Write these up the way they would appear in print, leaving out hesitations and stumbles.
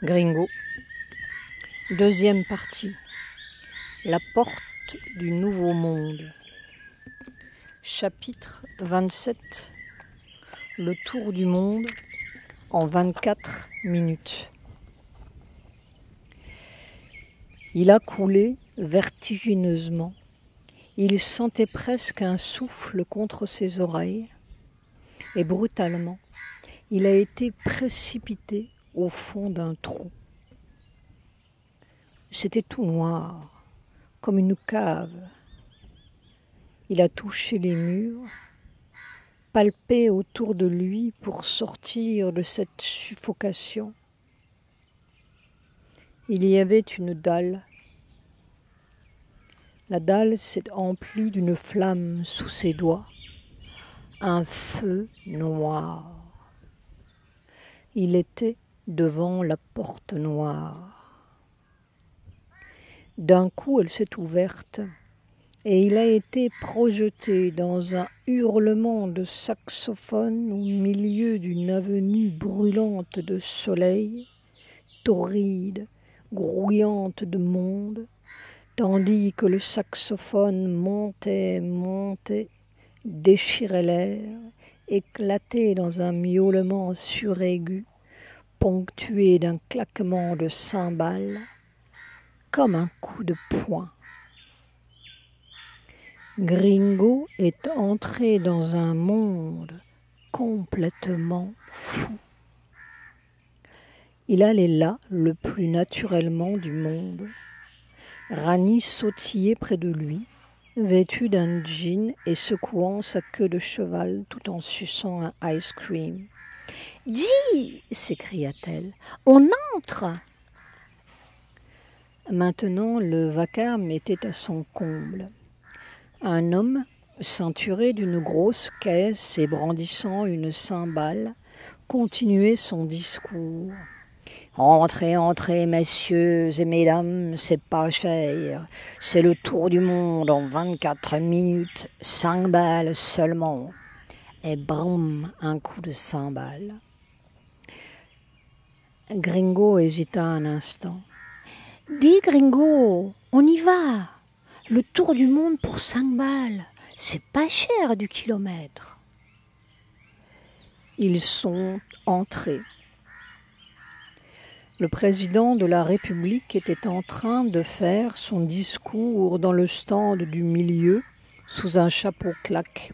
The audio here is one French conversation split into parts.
Gringo. Deuxième partie. La porte du nouveau monde. Chapitre 27. Le tour du monde en 24 minutes. Il a coulé vertigineusement. Il sentait presque un souffle contre ses oreilles. Et brutalement, il a été précipité au fond d'un trou. C'était tout noir, comme une cave. Il a touché les murs, palpé autour de lui pour sortir de cette suffocation. Il y avait une dalle. La dalle s'est emplie d'une flamme sous ses doigts, un feu noir. Il était devant la porte noire. D'un coup, elle s'est ouverte et il a été projeté dans un hurlement de saxophone au milieu d'une avenue brûlante de soleil, torride, grouillante de monde, tandis que le saxophone montait, déchirait l'air, éclatait dans un miaulement suraigu, ponctué d'un claquement de cymbales, comme un coup de poing. Gringo est entré dans un monde complètement fou. Il allait là le plus naturellement du monde. Rani sautillait près de lui, vêtue d'un jean et secouant sa queue de cheval tout en suçant un ice cream. « Dis !» s'écria-t-elle. « On entre !» Maintenant, le vacarme était à son comble. Un homme, ceinturé d'une grosse caisse et brandissant une cymbale, continuait son discours. « Entrez, entrez, messieurs et mesdames, c'est pas cher. C'est le tour du monde en 24 minutes, 5 balles seulement. » Et brum, un coup de cymbale. Gringo hésita un instant. « Dis, Gringo, on y va. Le tour du monde pour 5 balles, c'est pas cher du kilomètre. » Ils sont entrés. Le président de la République était en train de faire son discours dans le stand du milieu, sous un chapeau claque.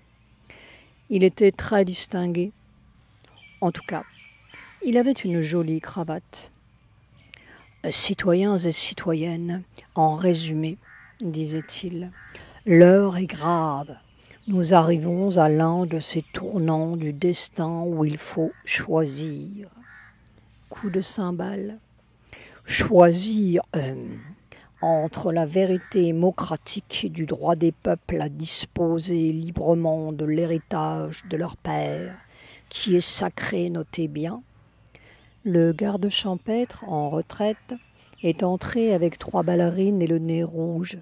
Il était très distingué. En tout cas, il avait une jolie cravate. « Citoyens et citoyennes, en résumé, disait-il, l'heure est grave. Nous arrivons à l'un de ces tournants du destin où il faut choisir. » Coup de cymbale. Choisir entre la vérité démocratique du droit des peuples à disposer librement de l'héritage de leur père, qui est sacré, notez bien. Le garde champêtre en retraite est entré avec 3 ballerines et le nez rouge.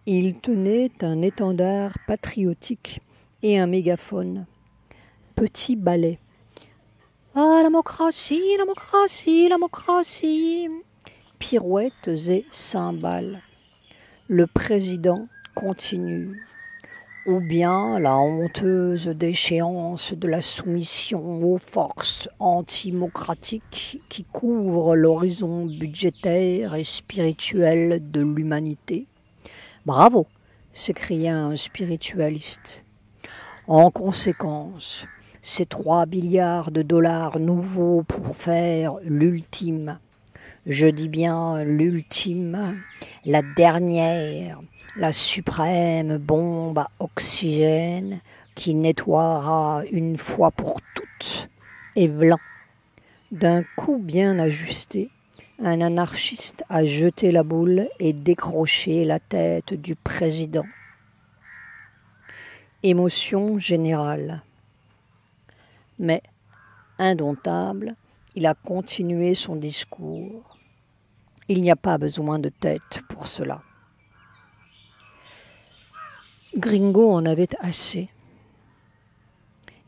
Il tenait un étendard patriotique et un mégaphone. Petit ballet. « Ah, la démocratie, la démocratie, la démocratie !» Pirouettes et cymbales. Le président continue. Ou bien la honteuse déchéance de la soumission aux forces antidémocratiques qui couvrent l'horizon budgétaire et spirituel de l'humanité. « Bravo !» s'écria un spiritualiste. En conséquence, ces 3 milliards de dollars nouveaux pour faire l'ultime, je dis bien l'ultime, la dernière, la suprême bombe à oxygène qui nettoiera une fois pour toutes, et v'lan. D'un coup bien ajusté, un anarchiste a jeté la boule et décroché la tête du président. Émotion générale. Mais, indomptable, il a continué son discours. Il n'y a pas besoin de tête pour cela. Gringo en avait assez.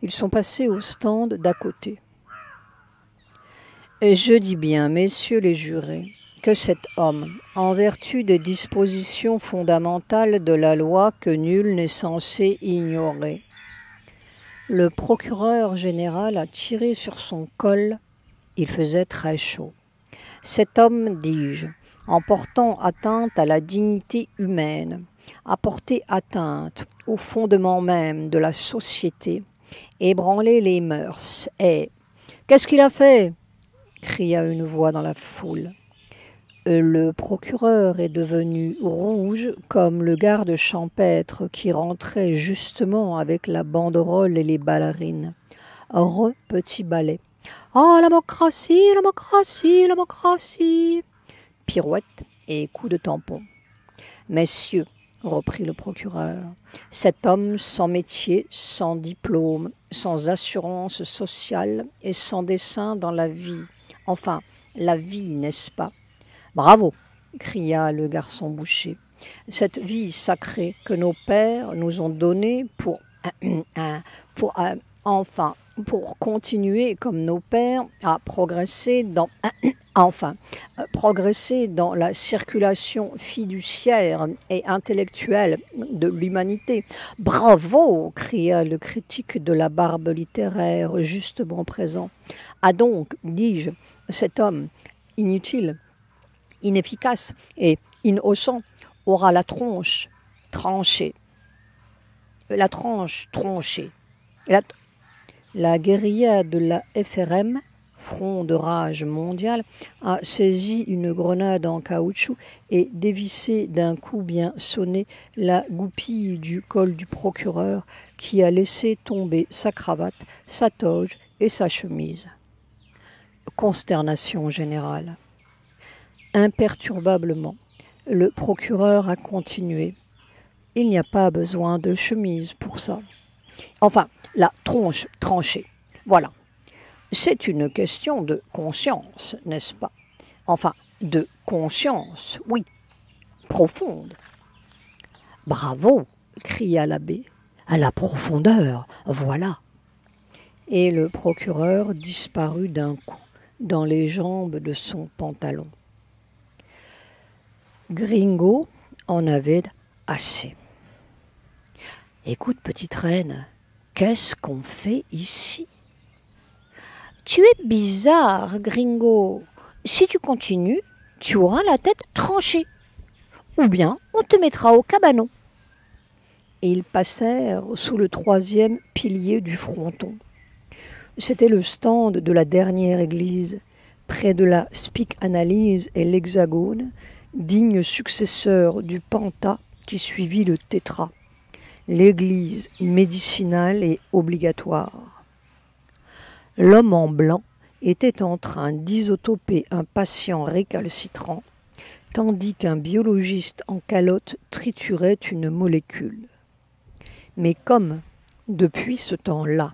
Ils sont passés au stand d'à côté. Et je dis bien, messieurs les jurés, que cet homme, en vertu des dispositions fondamentales de la loi que nul n'est censé ignorer, le procureur général a tiré sur son col, il faisait très chaud. Cet homme, dis-je, en portant atteinte à la dignité humaine, a porté atteinte au fondement même de la société, ébranlé les mœurs. Et qu'est-ce qu'il a fait? Cria une voix dans la foule. Le procureur est devenu rouge comme le garde champêtre qui rentrait justement avec la banderole et les ballerines. Petit ballet. Ah, la démocratie, la démocratie, la démocratie. Pirouette et coup de tampon. Messieurs, reprit le procureur, cet homme sans métier, sans diplôme, sans assurance sociale et sans dessein dans la vie. Enfin, la vie, n'est-ce pas? Bravo, cria le garçon boucher. Cette vie sacrée que nos pères nous ont donnée pour continuer comme nos pères à progresser dans la circulation fiduciaire et intellectuelle de l'humanité. Bravo, cria le critique de la barbe littéraire justement présent. Ah donc, dis-je, cet homme inutile, inefficace et innocent aura la tronche tranchée. La guérilla de la FRM, Front de rage mondial, a saisi une grenade en caoutchouc et dévissé d'un coup bien sonné la goupille du col du procureur qui a laissé tomber sa cravate, sa toge et sa chemise. Consternation générale. Imperturbablement, le procureur a continué. Il n'y a pas besoin de chemise pour ça. Enfin, la tronche tranchée. Voilà. C'est une question de conscience, n'est-ce pas? Enfin, de conscience, oui, profonde. Bravo, cria l'abbé. À la profondeur, voilà. Et le procureur disparut d'un coup dans les jambes de son pantalon. Gringo en avait assez. Écoute, petite reine, qu'est-ce qu'on fait ici? Tu es bizarre, Gringo. Si tu continues, tu auras la tête tranchée. Ou bien on te mettra au cabanon. Et ils passèrent sous le 3e pilier du fronton. C'était le stand de la dernière église, près de la Spic-Analyse et l'Hexagone, digne successeur du Panta qui suivit le Tétra, l'église médicinale et obligatoire. L'homme en blanc était en train d'isotoper un patient récalcitrant, tandis qu'un biologiste en calotte triturait une molécule. Mais comme, depuis ce temps-là,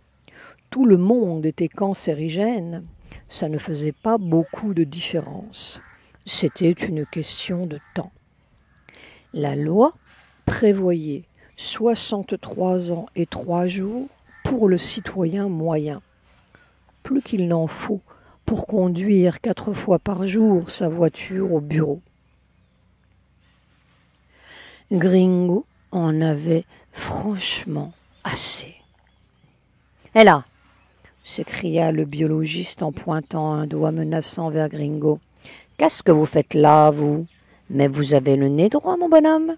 tout le monde était cancérigène, ça ne faisait pas beaucoup de différence. C'était une question de temps. La loi prévoyait 63 ans et 3 jours pour le citoyen moyen. Plus qu'il n'en faut pour conduire 4 fois par jour sa voiture au bureau. Gringo en avait franchement assez. « Et là !» s'écria le biologiste en pointant un doigt menaçant vers Gringo. « Qu'est-ce que vous faites là, vous? Mais vous avez le nez droit, mon bonhomme ?»«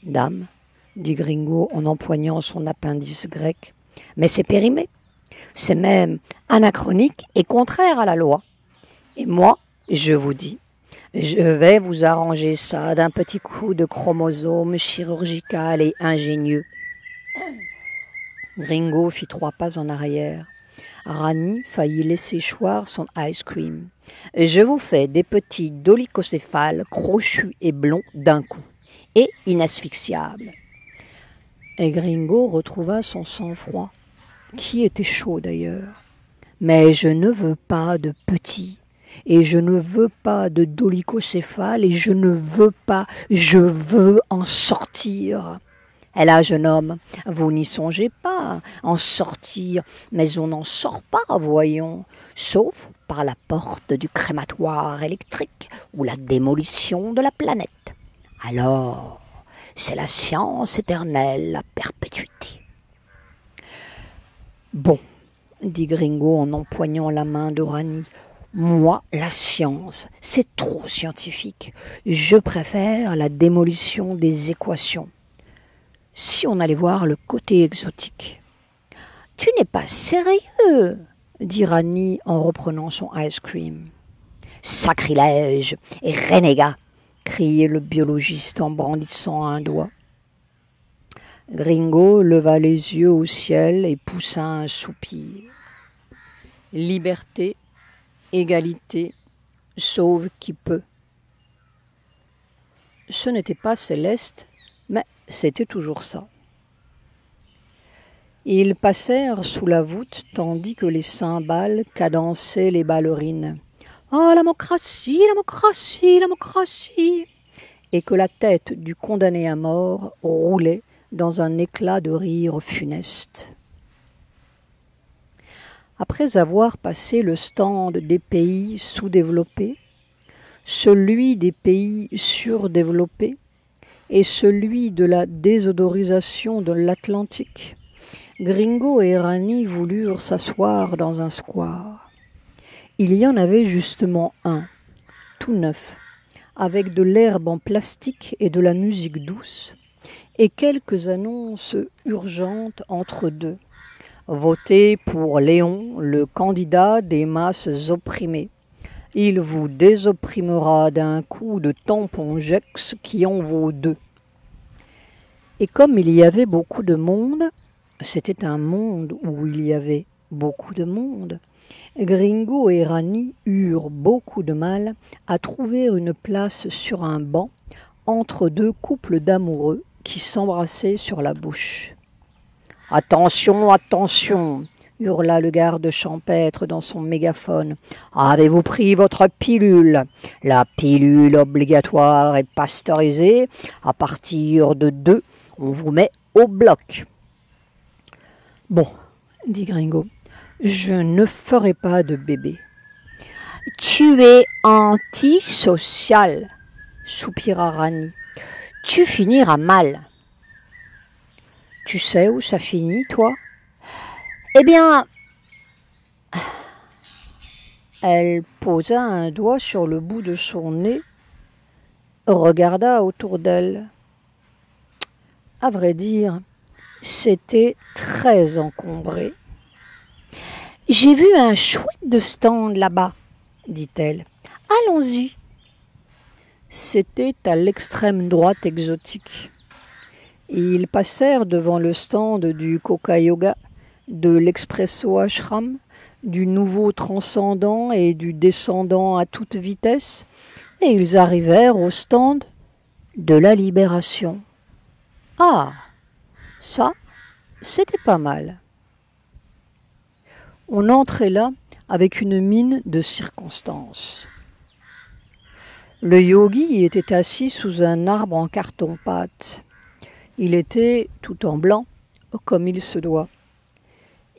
Dame, » dit Gringo en empoignant son appendice grec, « mais c'est périmé. C'est même anachronique et contraire à la loi. Et moi, je vous dis, je vais vous arranger ça d'un petit coup de chromosome chirurgical et ingénieux. » Gringo fit 3 pas en arrière. Rani faillit laisser choir son ice cream. « Je vous fais des petits dolicocéphales crochus et blonds d'un coup, et inasphyxiables. » Et Gringo retrouva son sang-froid, qui était chaud d'ailleurs. « Mais je ne veux pas de petits, et je ne veux pas de dolicocéphales, et je veux en sortir. » Et là, jeune homme, vous n'y songez pas, en sortir, mais on n'en sort pas, voyons, sauf par la porte du crématoire électrique ou la démolition de la planète. Alors, c'est la science éternelle, la perpétuité. Bon, dit Gringo en empoignant la main d'Oranie, moi, la science, c'est trop scientifique. Je préfère la démolition des équations. Si on allait voir le côté exotique. Tu n'es pas sérieux, dit Rani en reprenant son ice cream. Sacrilège et renégat, criait le biologiste en brandissant un doigt. Gringo leva les yeux au ciel et poussa un soupir. Liberté, égalité, sauve qui peut. Ce n'était pas céleste, mais c'était toujours ça. Ils passèrent sous la voûte tandis que les cymbales cadençaient les ballerines. « Oh, la démocratie, la démocratie, la démocratie !» et que la tête du condamné à mort roulait dans un éclat de rire funeste. Après avoir passé le stand des pays sous-développés, celui des pays surdéveloppés et celui de la désodorisation de l'Atlantique, Gringo et Rani voulurent s'asseoir dans un square. Il y en avait justement un, tout neuf, avec de l'herbe en plastique et de la musique douce, et quelques annonces urgentes entre deux. Votez pour Léon, le candidat des masses opprimées. Il vous désopprimera d'un coup de tampon Jex qui en vaut deux. Et comme il y avait beaucoup de monde, c'était un monde où il y avait beaucoup de monde, Gringo et Rani eurent beaucoup de mal à trouver une place sur un banc entre deux couples d'amoureux qui s'embrassaient sur la bouche. « Attention, attention !» hurla le garde champêtre dans son mégaphone. « Avez-vous pris votre pilule ? La pilule obligatoire est pasteurisée. À partir de 2, on vous met au bloc. » « Bon, dit Gringo, je ne ferai pas de bébé. »« Tu es antisocial, soupira Rani. Tu finiras mal. »« Tu sais où ça finit, toi ? » ?»« Eh bien... » Elle posa un doigt sur le bout de son nez, regarda autour d'elle. À vrai dire, c'était très encombré. « J'ai vu un chouette de stand là-bas, dit-elle. Allons-y. » C'était à l'extrême droite exotique. Ils passèrent devant le stand du Coca Yoga, de l'Expresso Ashram, du nouveau transcendant et du descendant à toute vitesse, et ils arrivèrent au stand de la libération. Ah, ça, c'était pas mal. On entrait là avec une mine de circonstance. Le yogi était assis sous un arbre en carton-pâte. Il était tout en blanc, comme il se doit.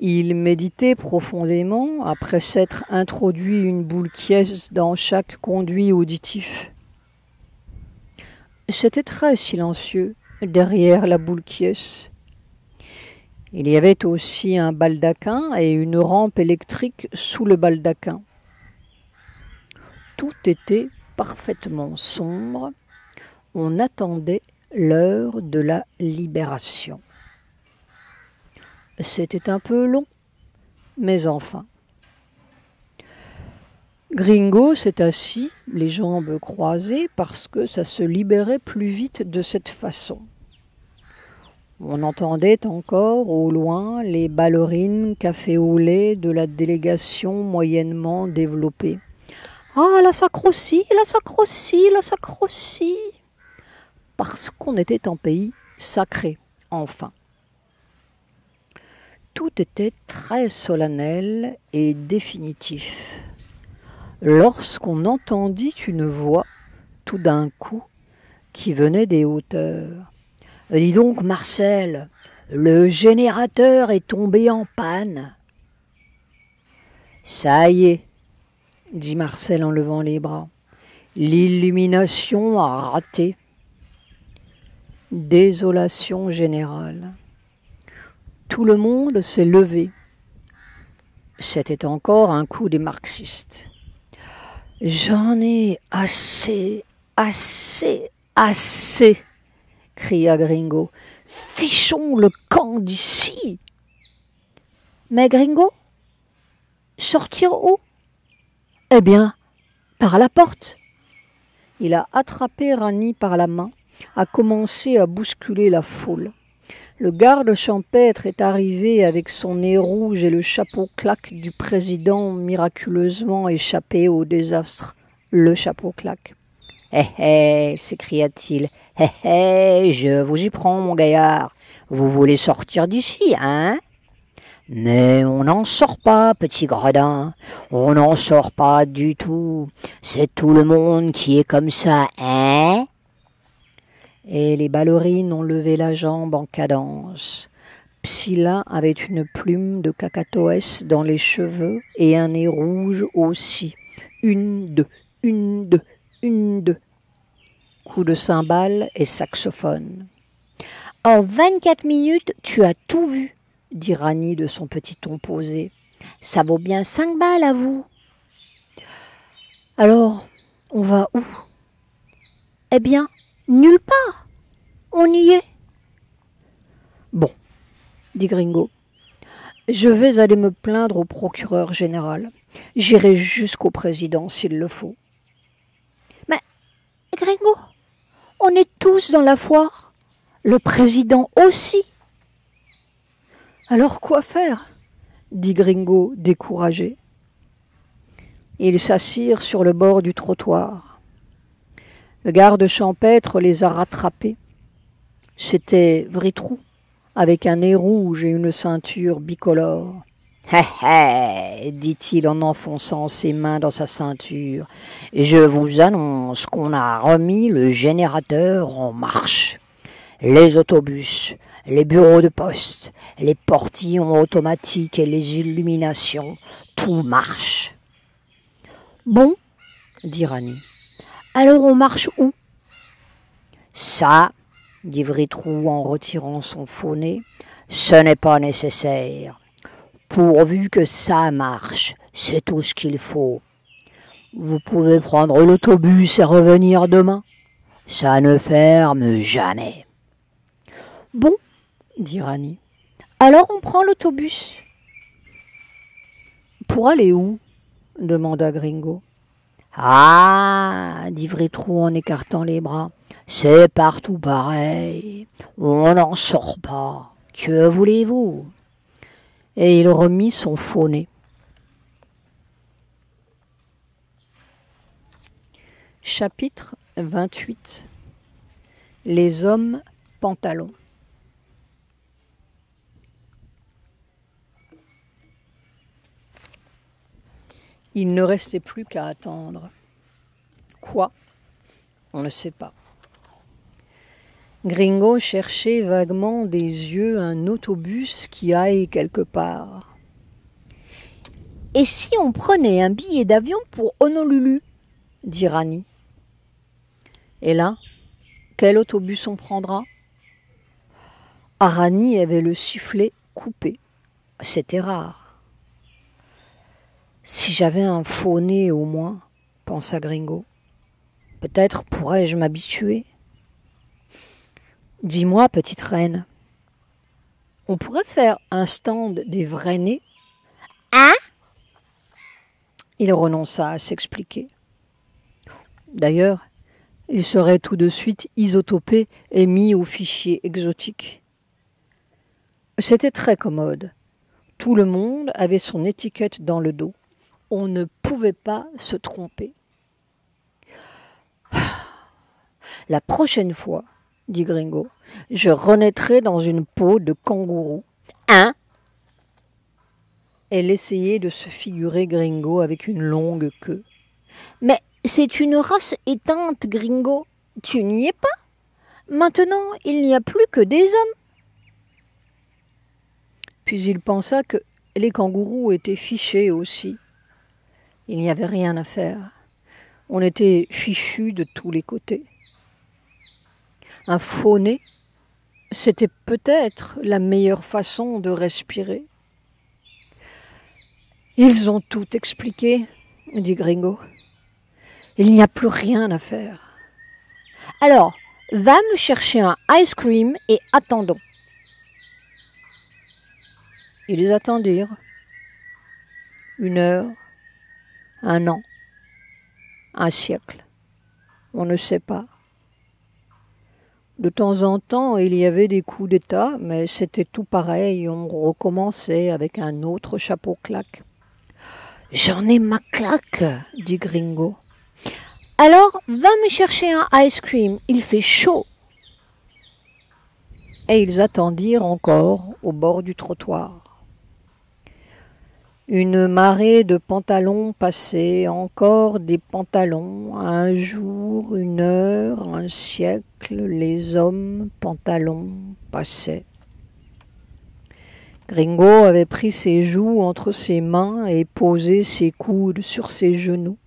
Il méditait profondément après s'être introduit une boule quièce dans chaque conduit auditif. C'était très silencieux derrière la boule quièce. Il y avait aussi un baldaquin et une rampe électrique sous le baldaquin. Tout était parfaitement sombre. On attendait l'heure de la libération. C'était un peu long, mais enfin. Gringo s'est assis, les jambes croisées, parce que ça se libérait plus vite de cette façon. On entendait encore au loin les ballerines café au lait de la délégation moyennement développée. « Ah, la sacrocie, la sacrocie, la sacrocie !» Parce qu'on était en pays sacré, enfin. Tout était très solennel et définitif. Lorsqu'on entendit une voix, tout d'un coup, qui venait des hauteurs. Dis donc, Marcel, le générateur est tombé en panne. Ça y est, dit Marcel en levant les bras. L'illumination a raté. Désolation générale. Tout le monde s'est levé. C'était encore un coup des marxistes. J'en ai assez, assez, assez, cria Gringo. Fichons le camp d'ici. Mais Gringo, sortir où? Eh bien, par la porte. Il a attrapé Rani par la main, a commencé à bousculer la foule. Le garde champêtre est arrivé avec son nez rouge et le chapeau claque du président miraculeusement échappé au désastre. Le chapeau claque. Hé hé, s'écria-t-il. Hé hé, je vous y prends, mon gaillard. Vous voulez sortir d'ici, hein? Mais on n'en sort pas, petit gredin. On n'en sort pas du tout. C'est tout le monde qui est comme ça, hein? Et les ballerines ont levé la jambe en cadence. Psylla avait une plume de cacatoès dans les cheveux et un nez rouge aussi. Une, deux, une, deux, une, deux. Coup de cymbale et saxophone. En 24 minutes, tu as tout vu, dit Rani de son petit ton posé. Ça vaut bien 5 balles à vous. Alors, on va où? Eh bien, nulle part. On y est. Bon, dit Gringo. Je vais aller me plaindre au procureur général. J'irai jusqu'au président s'il le faut. Mais, Gringo, on est tous dans la foire. Le président aussi. Alors quoi faire? Dit Gringo découragé. Ils s'assirent sur le bord du trottoir. Le garde champêtre les a rattrapés. C'était Vritrou, avec un nez rouge et une ceinture bicolore. « Hé hé !» dit-il en enfonçant ses mains dans sa ceinture. « Je vous annonce qu'on a remis le générateur en marche. Les autobus, les bureaux de poste, les portillons automatiques et les illuminations, tout marche. » « Bon, dit Rani. Alors on marche où? Ça, dit Vritrou en retirant son faux nez, ce n'est pas nécessaire. Pourvu que ça marche, c'est tout ce qu'il faut. Vous pouvez prendre l'autobus et revenir demain. Ça ne ferme jamais. Bon, dit Rani. Alors on prend l'autobus. Pour aller où? Demanda Gringo. Ah, dit Vritrou en écartant les bras, c'est partout pareil. On n'en sort pas. Que voulez-vous? Et il remit son faux nez. Chapitre 28. Les hommes pantalons. Il ne restait plus qu'à attendre. Quoi? On ne sait pas. Gringo cherchait vaguement des yeux un autobus qui aille quelque part. Et si on prenait un billet d'avion pour Honolulu? Dit Rani. Et là, quel autobus on prendra? Rani avait le sifflet coupé. C'était rare. Si j'avais un faux nez au moins, pensa Gringo, peut-être pourrais-je m'habituer. Dis-moi, petite reine, on pourrait faire un stand des vrais nez? Hein? Il renonça à s'expliquer. D'ailleurs, il serait tout de suite isotopé et mis au fichier exotique. C'était très commode. Tout le monde avait son étiquette dans le dos. On ne pouvait pas se tromper. La prochaine fois, dit Gringo, je renaîtrai dans une peau de kangourou. Hein? Elle essayait de se figurer Gringo avec une longue queue. Mais c'est une race éteinte, Gringo. Tu n'y es pas? Maintenant, il n'y a plus que des hommes. Puis il pensa que les kangourous étaient fichés aussi. Il n'y avait rien à faire. On était fichus de tous les côtés. Un faux-nez, c'était peut-être la meilleure façon de respirer. Ils ont tout expliqué, dit Gringo. Il n'y a plus rien à faire. Alors, va me chercher un ice cream et attendons. Ils attendirent. 1 heure, 1 an, 1 siècle. On ne sait pas. De temps en temps, il y avait des coups d'État, mais c'était tout pareil. On recommençait avec un autre chapeau claque. « J'en ai ma claque, » dit Gringo. « Alors, va me chercher un ice cream, il fait chaud. » Et ils attendirent encore au bord du trottoir. Une marée de pantalons passait, encore des pantalons, un jour, 1 heure, 1 siècle, les hommes pantalons passaient. Gringo avait pris ses joues entre ses mains et posé ses coudes sur ses genoux.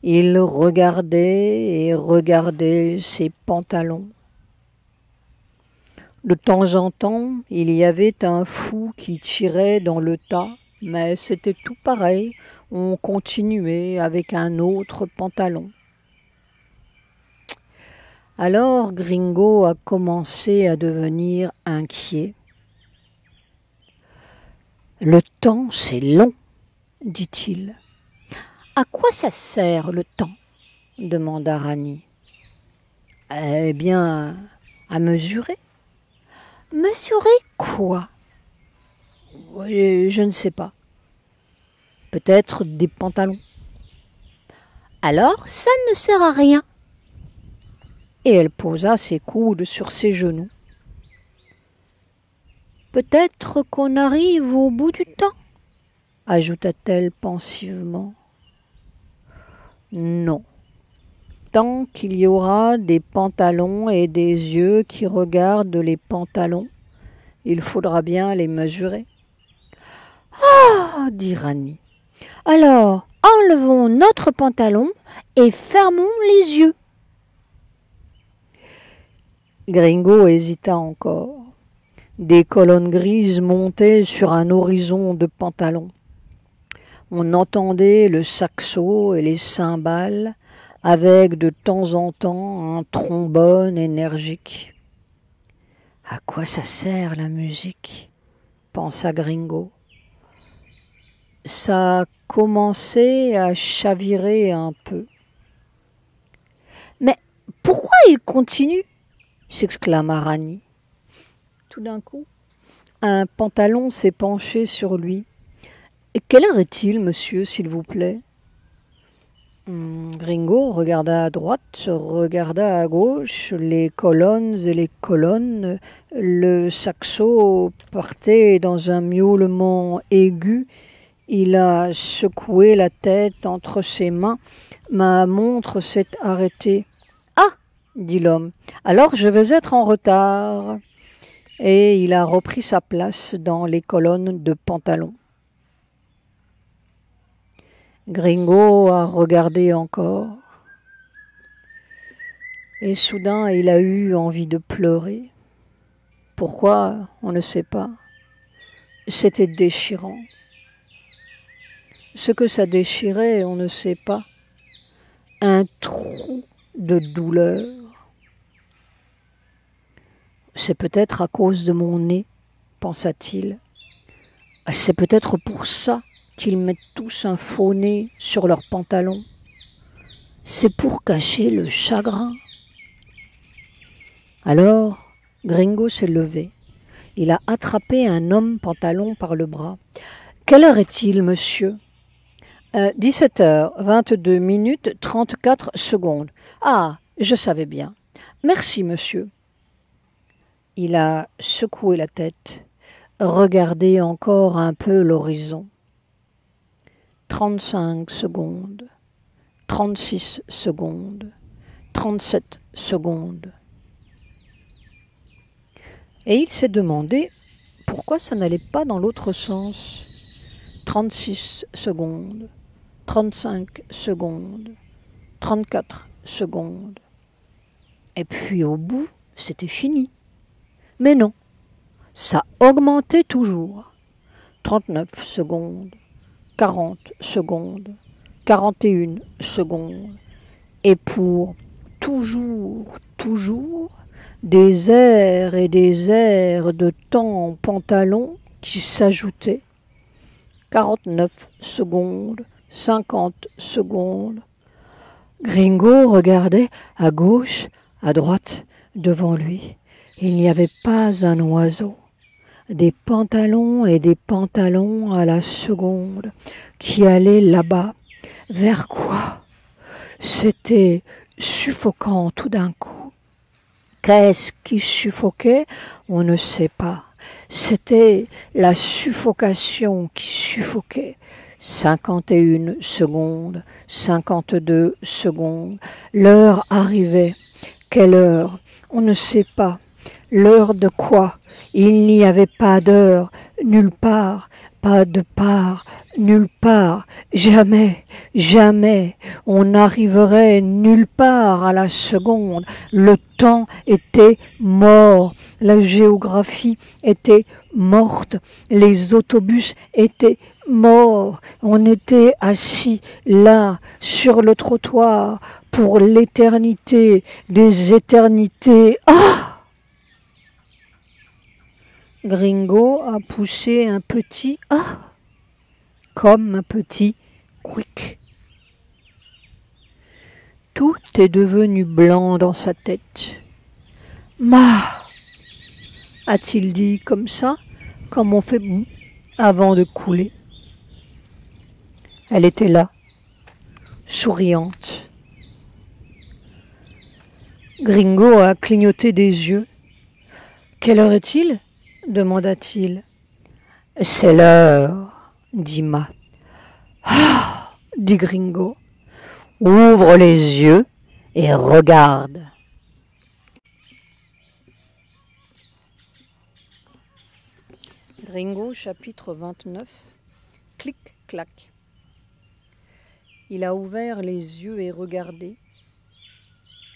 Il regardait et regardait ses pantalons. De temps en temps, il y avait un fou qui tirait dans le tas, mais c'était tout pareil, on continuait avec un autre pantalon. Alors Gringo a commencé à devenir inquiet. « Le temps, c'est long, dit-il. « À quoi ça sert le temps ?» demanda Rani. « Eh bien, à mesurer. »« Mesurer quoi ?»« Je ne sais pas. Peut-être des pantalons. »« Alors, ça ne sert à rien. » Et elle posa ses coudes sur ses genoux. « Peut-être qu'on arrive au bout du temps, » ajouta-t-elle pensivement. « Non. Tant qu'il y aura des pantalons et des yeux qui regardent les pantalons, il faudra bien les mesurer. »« Ah !» dit Rani. « Alors, enlevons notre pantalon et fermons les yeux. » Gringo hésita encore. Des colonnes grises montaient sur un horizon de pantalons. On entendait le saxo et les cymbales, avec de temps en temps un trombone énergique. « À quoi ça sert la musique ?» pensa Gringo. Ça commençait à chavirer un peu. « Mais pourquoi il continue ?» s'exclama Rani. Tout d'un coup, un pantalon s'est penché sur lui. « Quelle heure est-il, monsieur, s'il vous plaît ?» Gringo regarda à droite, regarda à gauche, les colonnes et les colonnes. Le saxo partait dans un miaulement aigu. Il a secoué la tête entre ses mains. Ma montre s'est arrêtée. « Ah !» dit l'homme. « Alors je vais être en retard. » Et il a repris sa place dans les colonnes de pantalon. Gringo a regardé encore. Et soudain, il a eu envie de pleurer. Pourquoi, on ne sait pas. C'était déchirant. Ce que ça déchirait, on ne sait pas. Un trou de douleur. C'est peut-être à cause de mon nez, pensa-t-il. C'est peut-être pour ça qu'ils mettent tous un faux nez sur leurs pantalons. C'est pour cacher le chagrin. Alors, Gringo s'est levé. Il a attrapé un homme pantalon par le bras. « Quelle heure est-il, monsieur ?»« 17h, 22 minutes, 34 secondes. »« Ah, je savais bien. Merci, monsieur. » Il a secoué la tête, regardé encore un peu l'horizon. 35 secondes, 36 secondes, 37 secondes. Et il s'est demandé pourquoi ça n'allait pas dans l'autre sens. 36 secondes, 35 secondes, 34 secondes. Et puis au bout, c'était fini. Mais non, ça augmentait toujours. 39 secondes, 40 secondes, 41 secondes. Et pour toujours, des airs et des airs de temps en pantalon qui s'ajoutaient. 49 secondes, 50 secondes. Gringo regardait à gauche, à droite, devant lui. Il n'y avait pas un oiseau. Des pantalons et des pantalons à la seconde qui allaient là-bas. Vers quoi? C'était suffocant tout d'un coup. Qu'est-ce qui suffoquait? On ne sait pas. C'était la suffocation qui suffoquait. 51 secondes, 52 secondes. L'heure arrivait. Quelle heure? On ne sait pas. L'heure de quoi? Il n'y avait pas d'heure, nulle part, pas de part, nulle part, jamais, jamais, on n'arriverait nulle part à la seconde. Le temps était mort, la géographie était morte, les autobus étaient morts, on était assis là, sur le trottoir, pour l'éternité des éternités. Ah! Gringo a poussé un petit « ah » comme un petit « quick ». Tout est devenu blanc dans sa tête. « Ma » a-t-il dit comme ça, comme on fait avant de couler. Elle était là, souriante. Gringo a clignoté des yeux. « Quelle heure est-il » demanda-t-il. « C'est l'heure, » dit Ma. « Ah » dit Gringo. « Ouvre les yeux et regarde. » Gringo, chapitre 29. Clic-clac. Il a ouvert les yeux et regardé.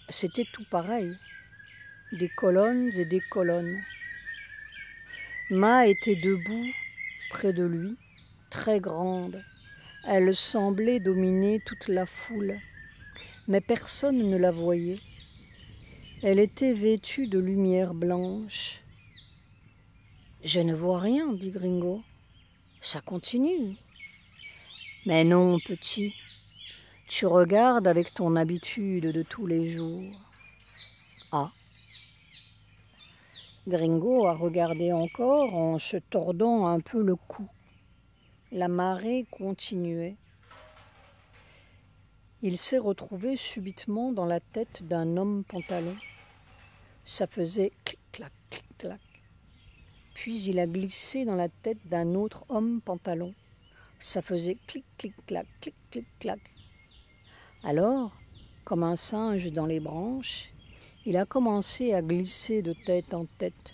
C'était tout pareil. Des colonnes et des colonnes. Ma était debout près de lui, très grande. Elle semblait dominer toute la foule, mais personne ne la voyait. Elle était vêtue de lumière blanche. « Je ne vois rien, » dit Gringo. « Ça continue. »« Mais non, petit, tu regardes avec ton habitude de tous les jours. »« Ah !» Gringo a regardé encore en se tordant un peu le cou. La marée continuait. Il s'est retrouvé subitement dans la tête d'un homme pantalon. Ça faisait clic-clac, clic-clac. Puis il a glissé dans la tête d'un autre homme pantalon. Ça faisait clic-clic-clac, clic-clic-clac. Alors, comme un singe dans les branches, il a commencé à glisser de tête en tête.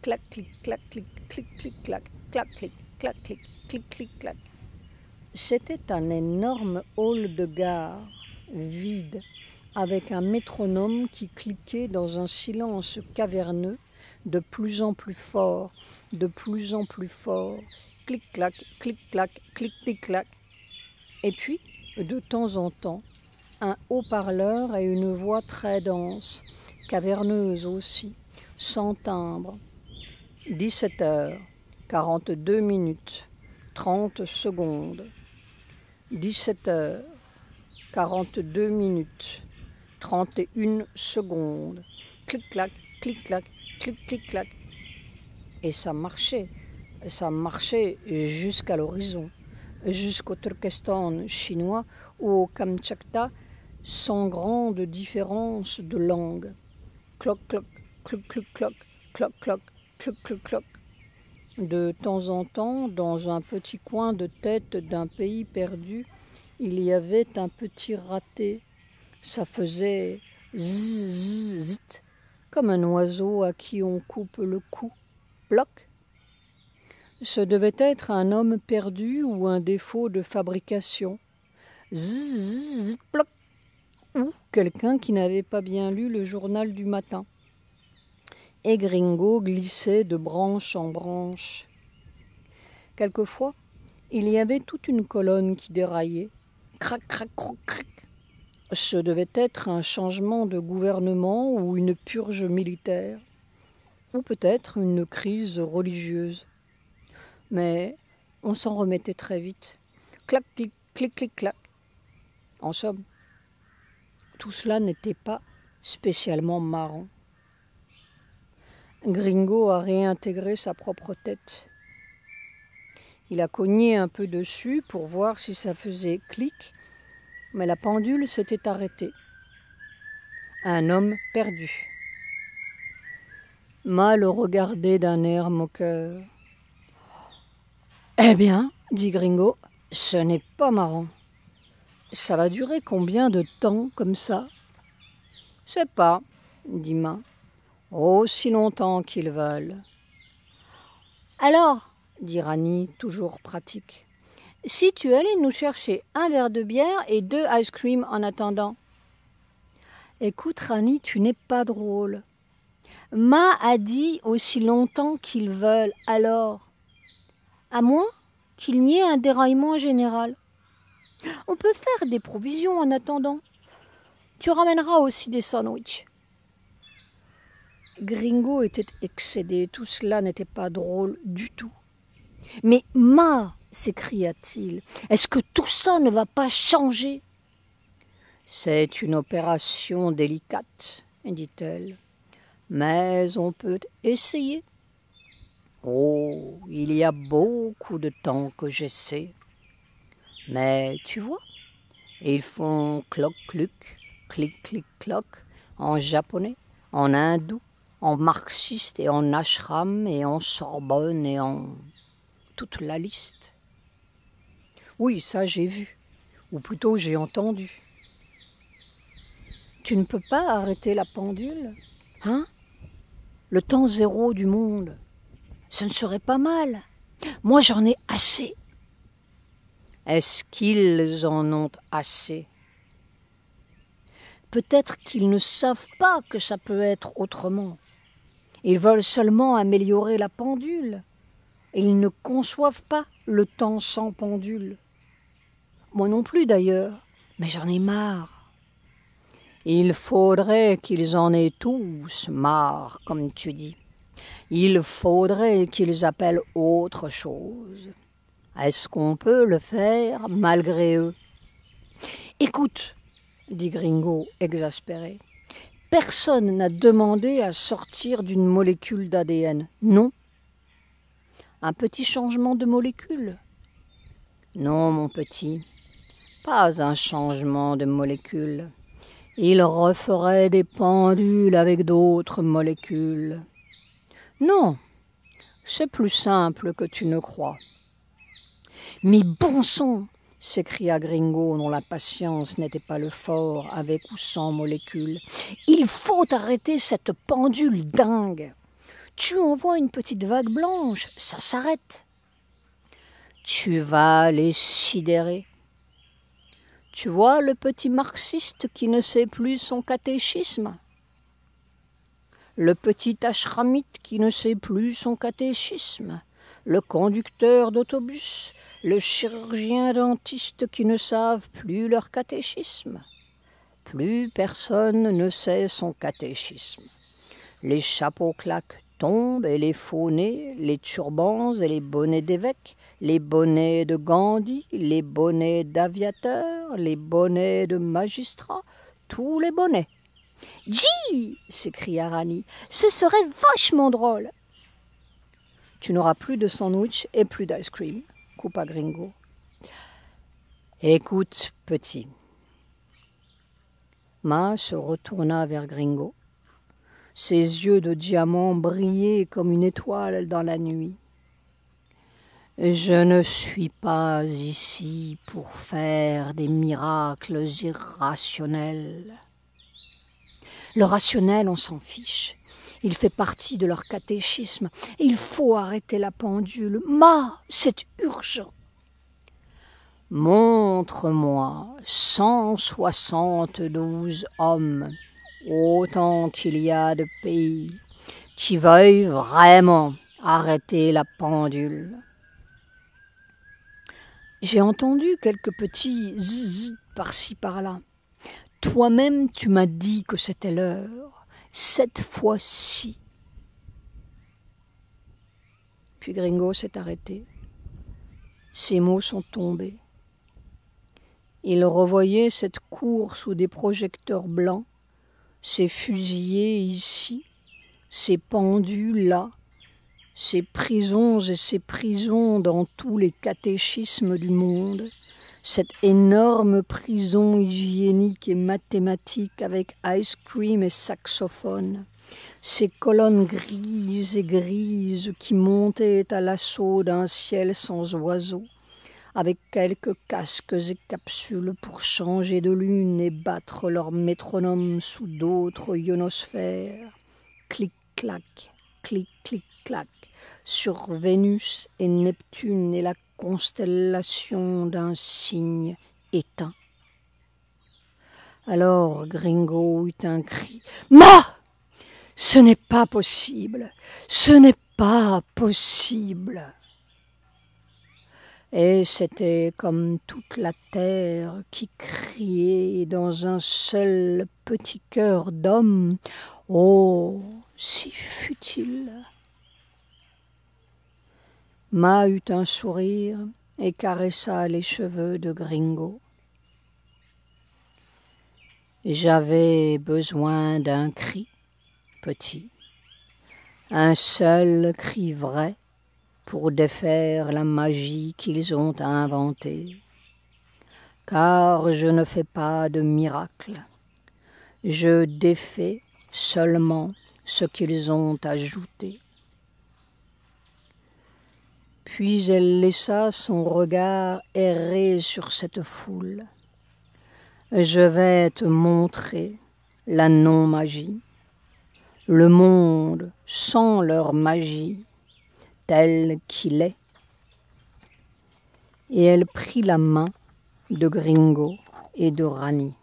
Clac, clic, clac, clic, clic, clic, clac, clac, clic, clac, clic, clic, clic, clac. C'était un énorme hall de gare, vide, avec un métronome qui cliquait dans un silence caverneux, de plus en plus fort, de plus en plus fort. Clic-clac, clic-clac, clic-clic-clac. Et puis, de temps en temps, un haut-parleur et une voix très dense, caverneuse aussi, sans timbre. 17h, 42 minutes, 30 secondes. 17h, 42 minutes, 31 secondes. Clic-clac, clic-clac, clic-clic-clac. Et ça marchait jusqu'à l'horizon, jusqu'au Turkestan chinois ou au Kamtchatka, sans grande différence de langue. Cloc, cloc, cloc, cloc, cloc, cloc, cloc, cloc, cloc, cloc. De temps en temps, dans un petit coin de tête d'un pays perdu, il y avait un petit raté. Ça faisait zzzz, comme un oiseau à qui on coupe le cou. Bloc. Ce devait être un homme perdu ou un défaut de fabrication. Zzz, bloc. Ou quelqu'un qui n'avait pas bien lu le journal du matin. Et Gringo glissait de branche en branche. Quelquefois, il y avait toute une colonne qui déraillait. Crac, crac, croc, crac. Ce devait être un changement de gouvernement ou une purge militaire, ou peut-être une crise religieuse. Mais on s'en remettait très vite. Clac, clic, clic, clic, clac. En somme, tout cela n'était pas spécialement marrant. Gringo a réintégré sa propre tête. Il a cogné un peu dessus pour voir si ça faisait clic, mais la pendule s'était arrêtée. Un homme perdu. Ma le regardait d'un air moqueur. « Eh bien, dit Gringo, ce n'est pas marrant. Ça va durer combien de temps comme ça ?»« Je sais pas, dit Ma. Aussi longtemps qu'ils veulent. »« Alors, dit Rani, toujours pratique, si tu allais nous chercher un verre de bière et 2 ice cream en attendant. »« Écoute, Rani, tu n'es pas drôle. Ma a dit aussi longtemps qu'ils veulent, alors, à moins qu'il n'y ait un déraillement général. On peut faire des provisions en attendant. Tu ramèneras aussi des sandwichs. » Gringo était excédé, tout cela n'était pas drôle du tout. « Mais Ma, s'écria-t-il, est-ce que tout ça ne va pas changer ?»« C'est une opération délicate, dit-elle, mais on peut essayer. »« Oh, il y a beaucoup de temps que j'essaie. Mais tu vois, ils font cloc-cluc, clic-clic-cloc, en japonais, en hindou, en marxiste et en ashram et en Sorbonne et en... toute la liste. Oui, ça j'ai vu, ou plutôt j'ai entendu. Tu ne peux pas arrêter la pendule, hein? Le temps zéro du monde, ce ne serait pas mal. Moi j'en ai assez. Est-ce qu'ils en ont assez? Peut-être qu'ils ne savent pas que ça peut être autrement. Ils veulent seulement améliorer la pendule. Et ils ne conçoivent pas le temps sans pendule. Moi non plus d'ailleurs, mais j'en ai marre. Il faudrait qu'ils en aient tous marre, comme tu dis. Il faudrait qu'ils appellent autre chose. Est-ce qu'on peut le faire malgré eux? Écoute, dit Gringo, exaspéré, personne n'a demandé à sortir d'une molécule d'ADN, non? Un petit changement de molécule? Non, mon petit, pas un changement de molécule. Il referait des pendules avec d'autres molécules. Non, c'est plus simple que tu ne crois. Mais bon sang, s'écria Gringo, dont la patience n'était pas le fort, avec ou sans molécules. Il faut arrêter cette pendule dingue. Tu envoies une petite vague blanche, ça s'arrête. Tu vas les sidérer. Tu vois le petit marxiste qui ne sait plus son catéchisme? Le petit ashramite qui ne sait plus son catéchisme? Le conducteur d'autobus? Le chirurgien dentiste qui ne savent plus leur catéchisme? Plus personne ne sait son catéchisme. Les chapeaux claques tombent et les faux nez, les turbans et les bonnets d'évêques, les bonnets de Gandhi, les bonnets d'aviateurs, les bonnets de magistrats, tous les bonnets. « Gee !» s'écria Rani, « ce serait vachement drôle !»« Tu n'auras plus de sandwich et plus d'ice cream, » coupa Gringo. « Écoute, petit. » Ma se retourna vers Gringo. Ses yeux de diamant brillaient comme une étoile dans la nuit. « Je ne suis pas ici pour faire des miracles irrationnels. Le rationnel, on s'en fiche. Il fait partie de leur catéchisme. Il faut arrêter la pendule. Ma, c'est urgent. Montre-moi 172 hommes, autant qu'il y a de pays, qui veuillent vraiment arrêter la pendule. J'ai entendu quelques petits zzz par-ci par-là. Toi-même, tu m'as dit que c'était l'heure. Cette fois-ci. Puis Gringo s'est arrêté. Ses mots sont tombés. Il revoyait cette cour sous des projecteurs blancs, ces fusillés ici, ces pendus là, ces prisons et ces prisons dans tous les catéchismes du monde, cette énorme prison hygiénique et mathématique avec ice cream et saxophone, ces colonnes grises et grises qui montaient à l'assaut d'un ciel sans oiseaux, avec quelques casques et capsules pour changer de lune et battre leur métronome sous d'autres ionosphères. Clic-clac, clic-clic-clac, sur Vénus et Neptune et la constellation d'un cygne éteint. Alors Gringo eut un cri. « Ma ! Ce n'est pas possible, ce n'est pas possible !» Et c'était comme toute la terre qui criait dans un seul petit cœur d'homme. Oh, si futile! Ma eut un sourire et caressa les cheveux de Gringo. J'avais besoin d'un cri, petit, un seul cri vrai, pour défaire la magie qu'ils ont inventée. Car je ne fais pas de miracle. Je défais seulement ce qu'ils ont ajouté. Puis elle laissa son regard errer sur cette foule. Je vais te montrer la non-magie, le monde sans leur magie, tel qu'il est. Et elle prit la main de Gringo et de Rani.